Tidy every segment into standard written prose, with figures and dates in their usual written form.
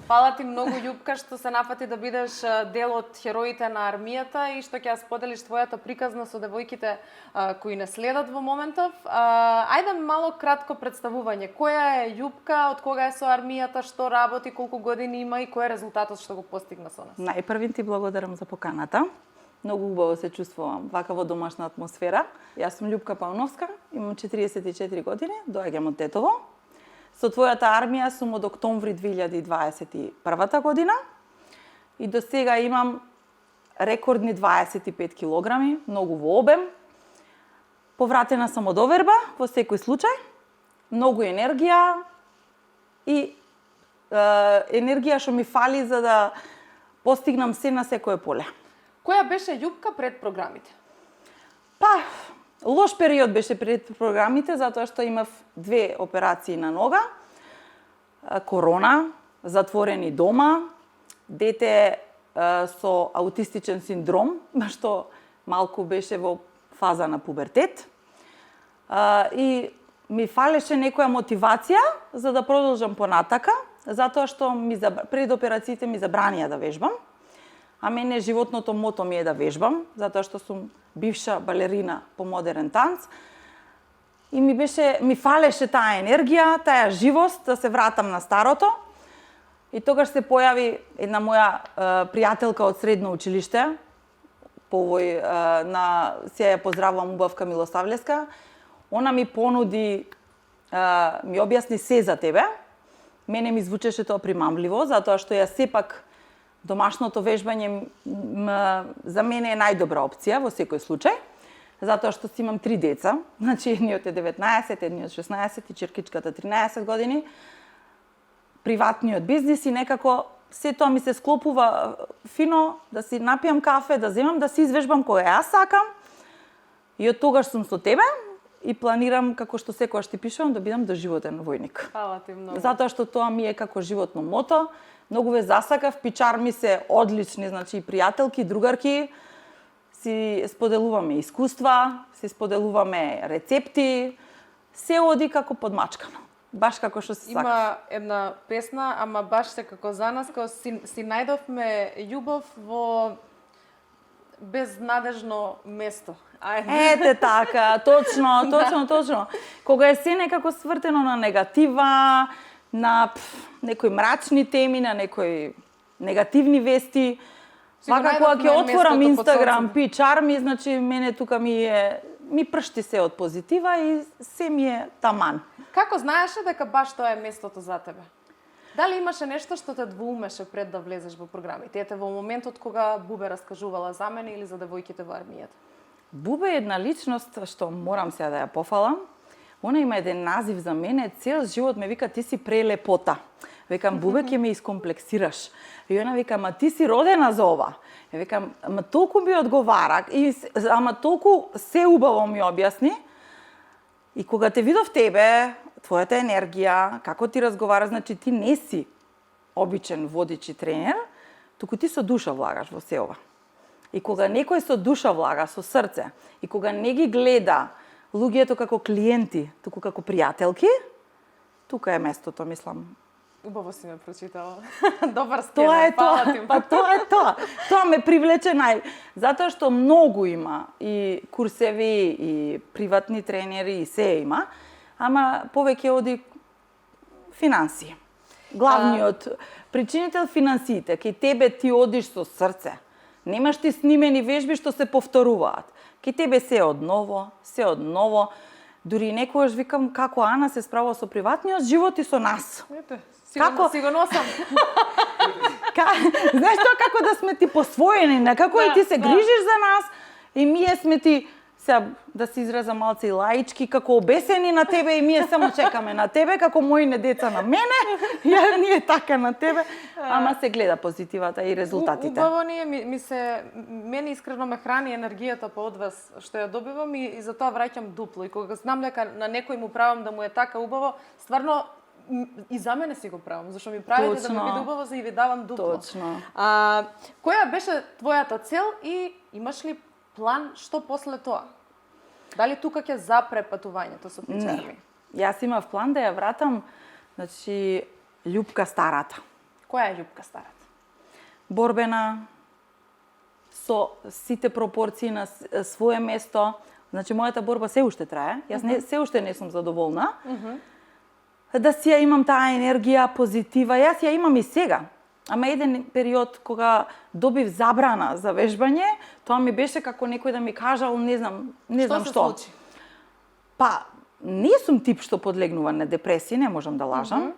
Фала ти многу, Љупка, што се напати да бидеш дел од хероите на армијата и што ќе ја споделиш твојата приказна со девојките кои не следат во моментов. Ајде мало кратко представување. Која е Љупка, од кога е со армијата, што работи, колку години има и кој е резултатот што го постигна со нас? Најпрвин ти благодарам за поканата. Многу убаво се чувствувам вака во домашна атмосфера. Јас сум Љупка Пауновска, имам 44 години, доаѓам од Тетово. Со твојата армија сум од октомври 2021 година и до сега имам рекордни 25 килограми, многу во обем. Повратена сум од оверба во секој случај, многу енергија и енергија што ми фали за да постигнам се на секое поле. Која беше Љупка пред програмите? Па, лош период беше пред програмите, затоа што имав 2 операции на нога, корона, затворени дома, дете со аутистичен синдром, што малку беше во фаза на пубертет. И ми фалеше некоја мотивација за да продолжам понатака, затоа што пред операциите ми забранија да вежбам. А мене животното мото ми е да вежбам, затоа што сум бивша балерина по модерен танц. И ми фалеше таа енергија, таа живост да се вратам на старото. И тогаш се појави една моја пријателка од средно училиште, се ја поздравувам, убавка Милосавлеска. Она ми понуди, ми објасни се за тебе. Мене ми звучеше тоа примамливо, затоа што ја сепак домашното вежбање за мене е најдобра опција во секој случај, затоа што си имам 3 деца, значи едниот е 19, едниот 16 и чиркичката 13 години. Приватниот бизнис и некако се тоа ми се склопува фино, да си напијам кафе, да земам да си извежбам кога јас сакам. И од тогаш сум со тебе и планирам, како што секогаш ти пишувам, да бидам доживотен војник. Фала ти многу. Затоа што тоа ми е како животно мото. Многу ве засакав, пичар ми се одлични, значи пријателки, другарки. Си споделуваме искуства, си споделуваме рецепти. Се оди како подмачкано. Баш како што се сака. Има една песна, ама баш се како за нас, како си најдовме љубов во безнадежно место. Ајде. Ете така, точно. Кога е се некако свртено на негатива, на некои мрачни теми, на некои негативни вести, вака кога ќе отворам Инстаграм, пичар ми, значи мене тука ми пршти се од позитива и се ми е таман. Како знаеше дека баш тоа е местото за тебе? Дали имаше нешто што те двоумеше пред да влезеш во програмите? Ете во моментот кога Бубе раскажувала за мене или за девојките во армијата? Бубе е една личност што морам сега да ја пофалам. Она има еден назив за мене, цел живот ме вика ти си прелепота. Викам, Бубе, ќе ме искомплексираш. И она вика, ама ти си родена за ова. Ја викам, ама толку ми одговара, ама толку се убаво ми објасни. И кога те видов тебе, твојата енергија, како ти разговара, значи ти не си обичен водич и тренер, туку ти со душа влагаш во се ова. И кога некој со душа влага, со срце, и кога не ги гледа луѓето како клиенти, туку како пријателки, тука е местото, мислам. Убаво си ме прочитала. Добар скенер, Тоа е фала тоа. ти. Па тоа е тоа. Тоа ме привлече затоа што многу има и курсеви и приватни тренери и се има, ама повеќе оди финансии. Главниот причинител финансиите, кај тебе ти одиш со срце. Немаш ти снимени вежби што се повторуваат. Кај тебе се од ново. Дури некогаш викам како Ана се справува со приватниот живот и со нас. Ете, Како? си го носам. Знаеш тоа како да сме ти посвоени, некако и ти се грижиш за нас и ние сме ти сега да се изразам малце и лаички, како обесени на тебе и ние само чекаме на тебе, како моите деца на мене, ние така на тебе, ама се гледа позитивата и резултатите. Убаво ние, мене искрено ме храни енергијата од вас што ја добивам и затоа враќам дупло. И кога знам дека на некој му правам да му е така убаво, стварно и за мене си го правам, зашто ми правите да ми биде убаво, за и ви давам дупло. Точно. Која беше твојата цел и имаш ли план што после тоа? Дали тука ќе запре патувањето со пичарми? Јас имав план да ја вратам, значи, Љупка старата, Која е љупка старат? Борбена, со сите пропорции на свое место. Значи, мојата борба се уште трае. Јас се уште не сум задоволна. Да си ја имам таа енергија, позитива. Јас ја имам и сега. Ама еден период кога добив забрана за вежбање, тоа ми беше како некој да ми кажал, не знам Што се случи? Па, не сум тип што подлегнува на депресија, не можам да лажам.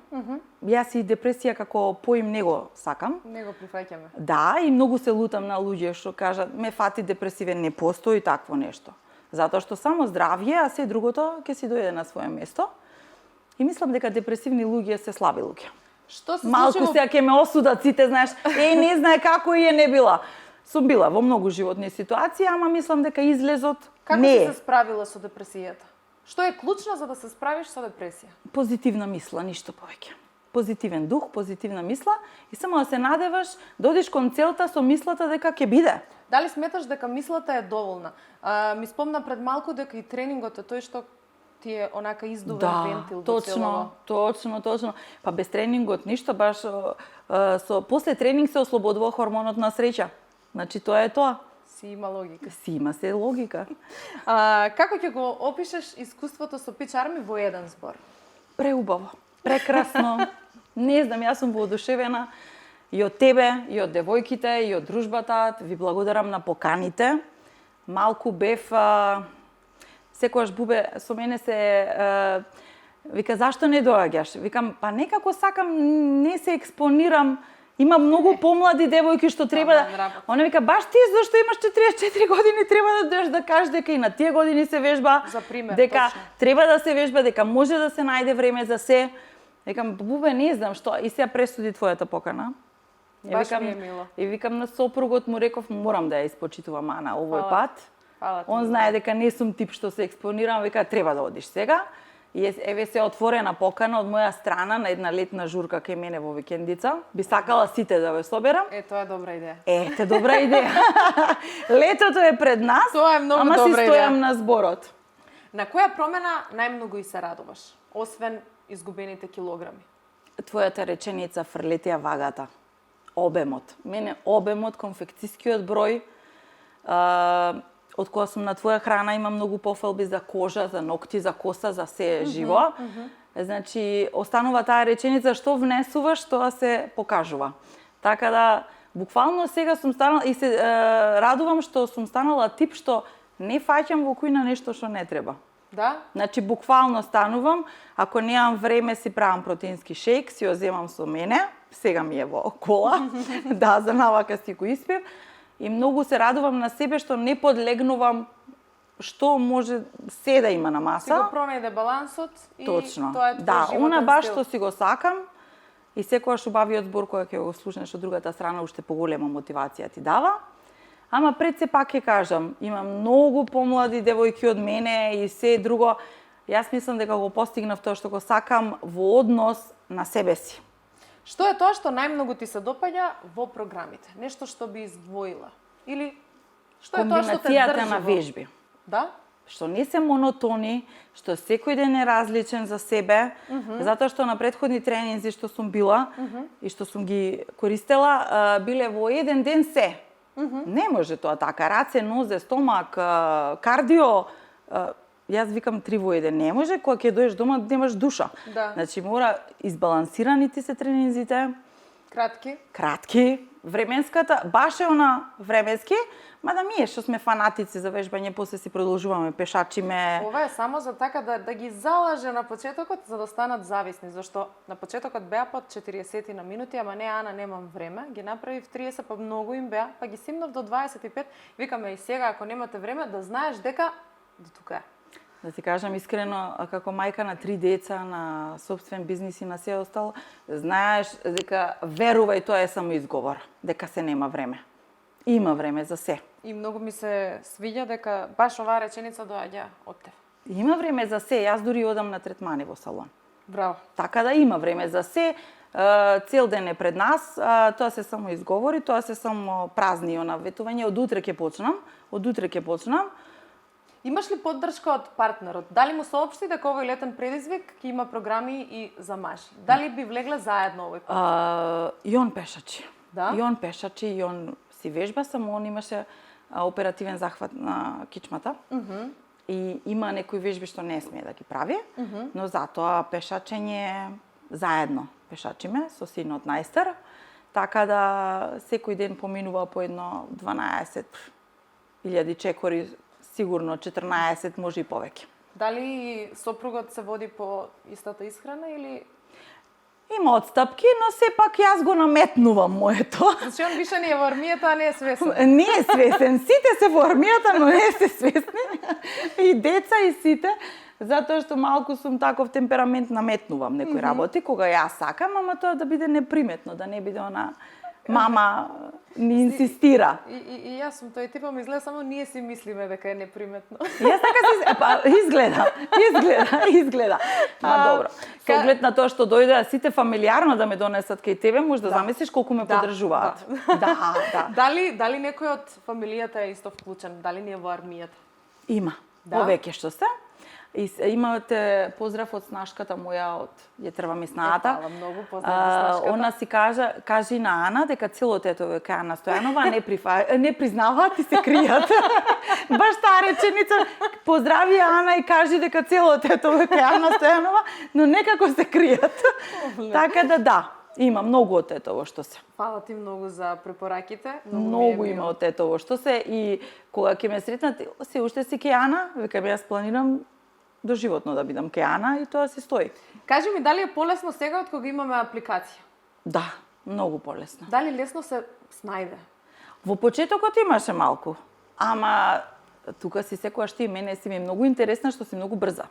Јас и депресија како поим не го сакам. Не го прифаќаме. Да, и многу се лутам на луѓе што кажат ме фати депресивен, не постои такво нешто. Затоа што само здравје, а се другото ќе си дојде на свое место. И мислам дека депресивни луѓе се слаби луѓе. Што се Малку случи? сега ќе ме осудат сите, знаеш, не знае како и е не била. Сум била во многу животни ситуации, ама мислам дека излезот Како не си е. се справила со депресијата? Што е клучно за да се справиш со депресија? Позитивна мисла, ништо повеќе. Позитивен дух, позитивна мисла и само да се надеваш, да одиш кон целта со мислата дека ќе биде. Дали сметаш дека мислата е доволна? Ми спомна пред малку дека и тренингот е тој што ти е онака издувен вентил до целово. Точно. Па без тренингот ништо, баш после тренинг се ослободува хормонот на среќа. Значи тоа е тоа. Си има логика. Си има се логика. Како ќе го опишеш искуството со Pitch Army во еден збор? Преубаво, прекрасно. Не знам, јас сум воодушевена и од тебе, и од девојките, и од дружбата. Ви благодарам на поканите. Малку бев секогаш Бубе со мене се вика зашто не доаѓаш? Викам па некако сакам не се експонирам. Има многу помлади девојки што треба да. Она вика баш ти зашто имаш 44 години треба да дојдеш да кажеш дека и на тие години се вежба. За пример, дека точно. треба да се вежба, дека може да се најде време за се. Викам Бубе не знам што и сега пресуди твојата покана. Баш ми е мило. И викам на сопругот му реков морам да ја испочитувам Ана овој пат. Фала ти. Он знае дека не сум тип што се експонирам, вика треба да одиш сега. И еве се отворена покана од моја страна на една летна журка кај мене во викендица. Би сакала сите да ве соберам. Тоа е добра идеја. Ете, добра идеја. Летото е пред нас, Тоа е многу ама добра си идеја. стојам на зборот. На која промена најмногу и се радуваш, освен изгубените килограми? Твојата реченица фрлете ја вагата. Обемот. Мене обемот, конфекцијскиот број, од кога сум на твоја храна има многу пофалби за кожа, за ногти, за коса, за се живо. Значи, останува таа реченица што внесуваш, тоа се покажува. Така да, буквално сега сум станала и се радувам што сум станала тип што не фаќам во кујна нешто што не треба. Да? Значи, буквално станувам, ако немам време си правам протеински шејк, си ја земам со мене, сега ми е во кола, да, за навака си го испив, и многу се радувам на себе што не подлегнувам што може се да има на маса. Си го пронајде балансот и Точно. тоа е твој Да, животен она баш стил. што си го сакам и секогаш убавиот збор кој ќе го слушнеш од другата страна уште поголема мотивација ти дава. Ама пред се пак ќе кажам, има многу помлади девојки од мене и се друго. Јас мислам дека го постигнав тоа што го сакам во однос на себе си. Што е тоа што најмногу ти се допаѓа во програмите? Нешто што би издвоила? Или што е тоа што те Комбинацијата држи на во- вежби. Да? Што не се монотони, што секој ден е различен за себе, затоа што на претходни тренинзи што сум била и што сум ги користела, биле во еден ден се. Не може тоа така. Раце, нозе, стомак, кардио, јас викам 3 во 1 не може, кога ќе дојдеш дома немаш душа. Да. Значи мора избалансирани ти се тренинзите, Кратки? кратки, временската, баш е она временски, мада ние што сме фанатици за вежбање, после си продолжуваме, пешачиме. Ова е само за така да ги залаже на почетокот за да станат зависни, зашто на почетокот беа под 40 на минути, ама не Ана, немам време, ги направив 30, па многу им беа, па ги симнав до 25, викаме и сега ако немате време да знаеш дека до тука е. Да ти кажам искрено, како мајка на 3 деца, на собствен бизнис и на се остало, знаеш дека верувај тоа е само изговор, дека се нема време. Има време за се. И многу ми се свиѓа дека баш оваа реченица доаѓа од тебе. Има време за се, јас дури одам на третмани во салон. Браво. Така да има време за се, цел ден е пред нас, тоа се само изговори, тоа се само празни она ветување, од утре ќе почнам, Имаш ли поддршка од партнерот? Дали му соопшти дека овој летен предизвик ќе има програми и за мажи? Дали би влегле заедно овој пат? И он пешачи. Да? И он пешачи, и он си вежба, само он имаше оперативен захват на кичмата. И има некои вежби што не смее да ги прави, но затоа пешачење заедно пешачиме со синот најстар, така да секој ден поминува по едно 12.000 чекори, сигурно 14, може и повеќе. Дали сопругот се води по истата исхрана или... Има отстапки, но сепак јас го наметнувам моето. Значи он више не е во армијата, а не е свесен. Не е свесен. Сите се во армијата, но не се свесни. И деца, и сите. Затоа што малку сум таков темперамент, наметнувам некои работи, кога јас сакам, ама тоа да биде неприметно, да не биде она мама ни инсистира. И јас сум тој типом, изгледа само ние си мислиме дека е неприметно. Јас така си... изгледа. Добро. Со оглед на тоа што дојдоа сите фамилиарно да ме донесат кај тебе, може да замислиш колку ме поддржуваат. Да. Дали некој од фамилијата е исто вклучен? Дали не е во армијата? Има. Повеќе што се. И имате поздрав од снашката моја од Јетрва Меснаата. Фала многу, поздрав од снашката. Она си кажи на Ана дека цело тетове кај Ана Стојанова не признаваат и се кријат. Баш таа реченица, поздрави Ана и кажи дека цело тетове кај Ана Стојанова, но некако се кријат. Така да. Има многу од тетово што се. Фала ти многу за препораките. Многу има од тетово што се и кога ќе ме сретнат, се уште си кај Ана, векам јас планирам доживотно да бидам кај Ана и тоа се стои. Кажи ми, дали е полесно сега од кога имаме апликација? Да, многу полесно. Дали лесно се снајде? Во почетокот имаше малку, ама тука си секогаш ти мене си ми многу интересна што си многу брза.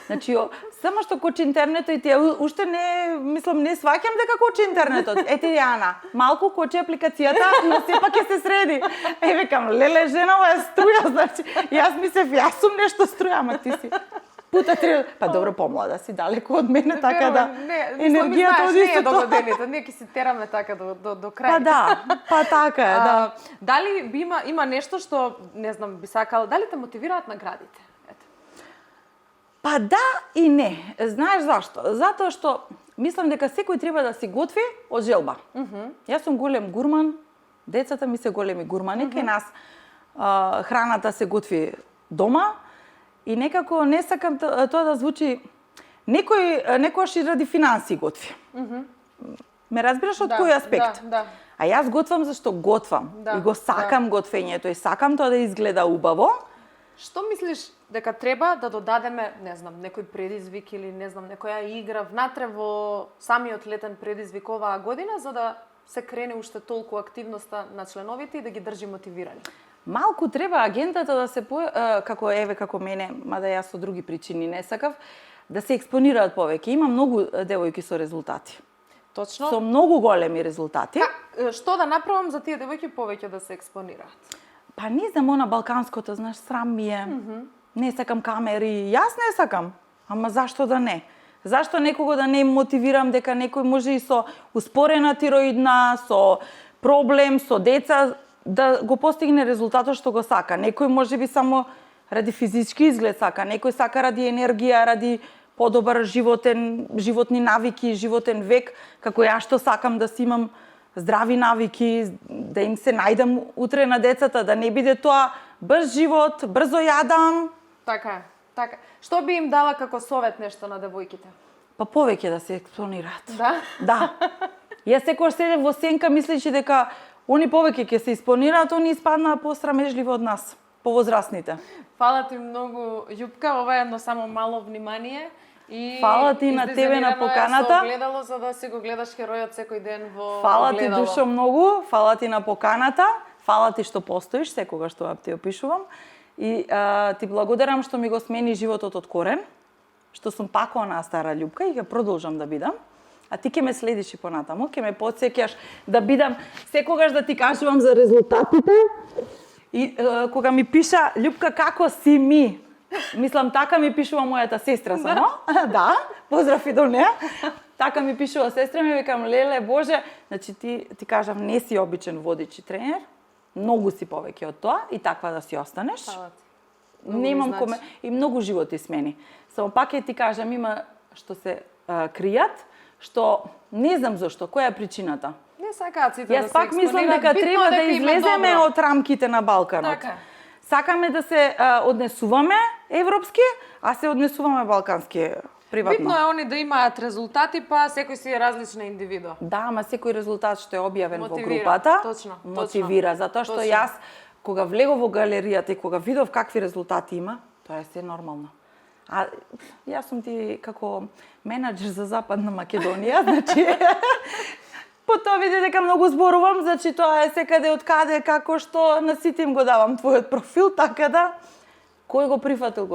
Значи, само што кочи интернетот и ти уште не сваќам дека кочи интернетот. Ете Ана, малку кочи апликацијата, но сепак ќе се среди. Викам, леле жена, ова е струја, значи, јас сум нешто струја, ама ти си пута 3. Па добро, помлада си, далеку од мене, така да енергијата оди со тоа. Ние ќе се тераме така до крај. Па така е, да. Дали има нешто што, не знам, би сакала, дали те мотивираат наградите? Па да и не. Знаеш зашто? Затоа што мислам дека секој треба да си готви од желба. Јас сум голем гурман, децата ми се големи гурмани, кај нас храната се готви дома и некако не сакам тоа да звучи некојаш и ради финанси готви. Ме разбираш од кој аспект? Да. А јас готвам зашто готвам и го сакам готвењето и сакам тоа да изгледа убаво. Што мислиш дека треба да додадеме, не знам, некој предизвик или не знам, некоја игра внатре во самиот летен предизвик оваа година за да се крене уште толку активноста на членовите и да ги држи мотивирани? Малку треба агентата да се како мене, мада јас со други причини не сакав, да се експонираат повеќе. Има многу девојки со резултати. Точно. Со многу големи резултати. Што да направам за тие девојки повеќе да се експонираат? Па не знам, она балканското, знаеш, срам ми е. Не сакам камери. Јас не сакам. Ама зашто да не? Зашто некого да не мотивирам дека некој може и со успорена тироидна, со проблем, со деца, да го постигне резултатот што го сака. Некој може би само ради физички изглед сака, некој сака ради енергија, ради подобар животни навики, животен век, како јас што сакам да си имам здрави навики, да им се најдам утре на децата, да не биде тоа брз живот, брзо јадам. Така. Што би им дала како совет нешто на девојките? Па повеќе да се експонираат. Да? Јас секогаш седев во сенка мислејќи дека они повеќе ќе се експонираат, они испаднаа посрамежливи од нас, повозрасните. Фала ти многу, Јупка, ова е едно само мало внимание. И фала ти на тебе на поканата. Со огледало за да си го гледаш херојот секој ден во фала огледало. Ти душо многу, фала ти на поканата, фала ти што постоиш секогаш тоа ти опишувам. И ти благодарам што ми го смени животот од корен, што сум пак онаа стара Љупка и ќе продолжам да бидам. А ти ќе ме следиш и понатаму, ќе ме потсеќаш да бидам секогаш да ти кажувам за резултатите. И кога ми пиша Љупка како си ми, мислам така ми пишува мојата сестра само. Да, поздрав и до неа. Така ми пишува сестра ми, викам леле Боже, значи ти кажам не си обичен водич и тренер, многу си повеќе од тоа и таква да си останеш. Немам значи. коме и многу животи смени. Само пак ќе ти кажам, има што се кријат, што не знам зошто, која е причината. Не сакаат сите да Јас се пак мислам експонираат, дека битно треба да дека има излеземе добро. од рамките на Балканот. Така. Сакаме да се однесуваме европски, а се однесуваме балкански приватно. Битно е они да имаат резултати, па секој си е различна индивидуа. Да, ама секој резултат што е објавен во Мотивира, групата, точно, мотивира, затоа што точно. јас кога влегов во галеријата и кога видов какви резултати има, тоа е се нормално. А јас сум ти како менаџер за Западна Македонија, значи потоа види дека многу зборувам, значи тоа е секаде од каде, како што на сите им го давам твојот профил, така да кој го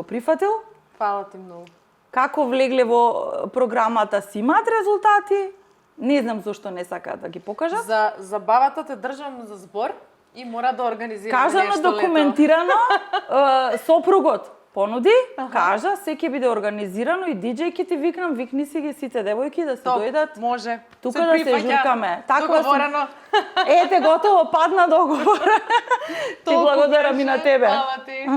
прифатил. Фала ти многу. Како влегле во програмата си имаат резултати, не знам зошто не сакаат да ги покажат. За забавата те држам за збор и мора да организираме Кажано нешто документирано, сопругот понуди, кажа, се ќе биде организирано и диџејки ти викнам, викни си ги сите девојки да се Топ, дојдат. може. Тука да се прифаќа. журкаме. Така Договорено. Ете, готово, падна договор. Ти Толку благодарам и на беше. тебе. Фала ти.